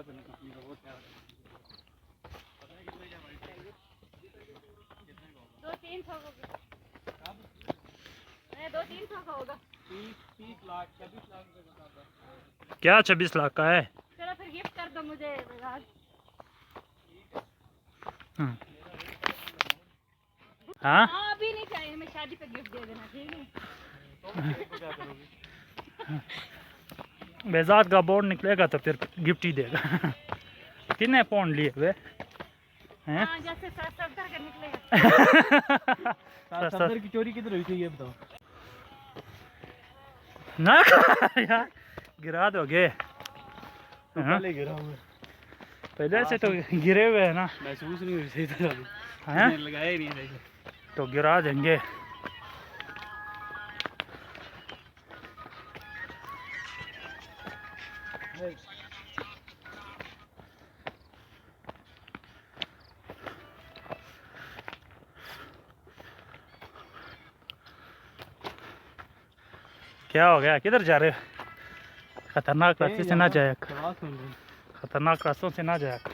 Company का वो क्या दो तीन सौ का होगा 30 लाख 26 लाख रुपए का था। क्या 26 लाख का है? चलो फिर गिफ्ट कर दो मुझे राज। हाँ हाँ अभी नहीं चाहिए, हमें शादी पे गिफ्ट दे देना, ठीक है। बेजात का बोर्ड निकलेगा तो फिर गिफ्ट ही देगा। कितने पौंड लिए हुए हैं? हाँ जैसे 70 का निकलेगा। 70 की चोरी किधर हुई थी ये बताओ ना यार गिरा दोगे। तो पहले गिरा हुआ पहले से तो गिरे हुए है ना। महसूस नहीं हुई सही तरह हैं? लगाया ही नहीं है तो गिरा देंगे। क्या हो गया? किधर जा रहे हो? खतरनाक रास्ते से ना जाया कर। खतरनाक रास्तों से ना जाया कर।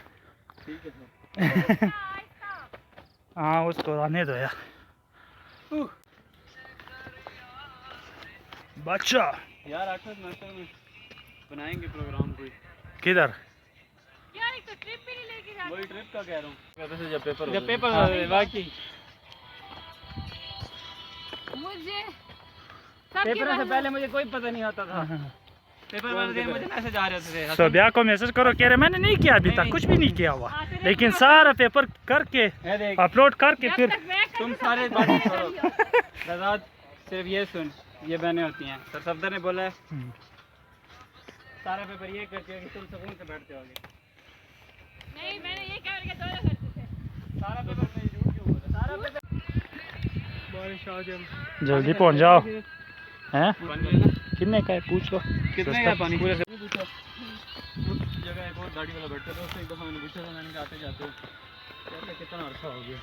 ठीक है हाँ उसको आने दो यार। बच्चा यार 8 सेमेस्टर में बनाएंगे प्रोग्राम कोई। किधर? यार एक तो ट्रिप भी नहीं लेके जाते। वही ट्रिप का कह रहा हूँ जब पेपर मुझे पेपर से पहले मुझे कोई पता नहीं आता था। पेपर वाले दिन मुझे मैसेज आ रहे थे सोबिया को मैसेज करो, कह रहे मैंने नहीं किया अभी तक, कुछ भी नहीं किया हुआ, लेकिन सारा पेपर करके अपलोड करके फिर तुम सारे बातें करो। रज़ाद सिर्फ ये सुन, ये बहनें होती हैं। सर सफदर ने बोला है सारा पेपर ये करते हो कि तुम सुकून से बैठते होगे। नहीं मैंने ये कह के दोनों करते थे। सारा पेपर में झूठ क्यों बोला? सारा पेपर बारिश आ जाए जल्दी पहुंच जाओ। हैं? पानी लेना कितने का है पूछ लो। कितने का पानी पूरे पूछा। उस जगह एक और गाड़ी वाला बैठा था, उससे एक दफ़ा मैंने पूछा था, मैंने कहा आते जाते हो कहते कितना अर्सा हो गया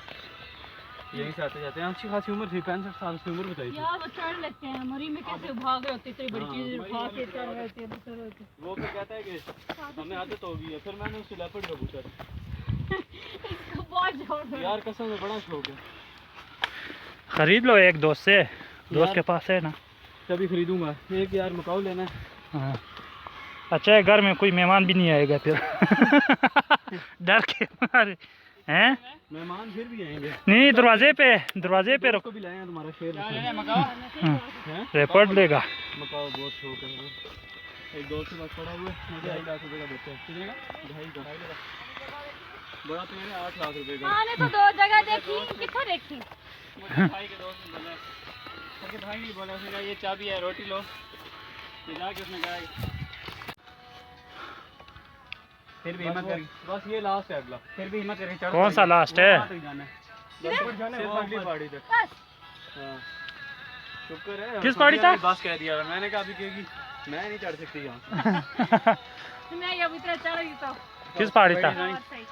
यहीं से आते जाते हैं। अच्छी खासी उम्र थी, 65 साल की उम्र बताई थी। यार वो चढ़ लगते हैं मरी में, कैसे भाग रहे होते इतनी बड़ी चीज उठा के चढ़ रहे थे बतर होते। वो फिर कहता है कि हमें आदत हो गई है। फिर मैंने उससे लेपर्ड का पूछा इसको बहुत जोर यार कसम में बड़ा शौक है। खरीद लो एक दोस्त से, दोस्त के पास है ना। तभी खरीदूंगा एक यार मकाऊ लेना है। हाँ अच्छा है, घर में कोई मेहमान भी नहीं आएगा फिर। डर के मारे हैं। मेहमान फिर भी आएंगे। नहीं दरवाजे पे रखो। भी लाए हैं तुम्हारा शेर रेपर्ड लेगा। मकाऊ बहुत शौक है। एक दोस्त के पास पड़ा हुआ है, मुझे 2.5 लाख रुपए का बच्चा है। कितने का? 2.5 बड़ा तो मेरे 8 लाख रुपए का। मैंने तो दो जगह देखी, कितना देखी? मुझे भाई के दोस्त ने बोला, उसके भाई ने बोला, उसने कहा ये चाबी है रोटी लो। ये जाके उसने कहा फिर भी हिम्मत कर, बस ये लास्ट है अगला। फिर भी हिम्मत करके चढ़। कौन सा लास्ट है? सिर्फ अगली पहाड़ी तक। हाँ शुक्र है। किस पहाड़ी तक? बस कह दिया मैंने कहा अभी कहेगी मैं नहीं चढ़ सकती यहाँ। मैं ये उतरा चढ़ गई तो किस पहाड़ी तक? बहुत सही।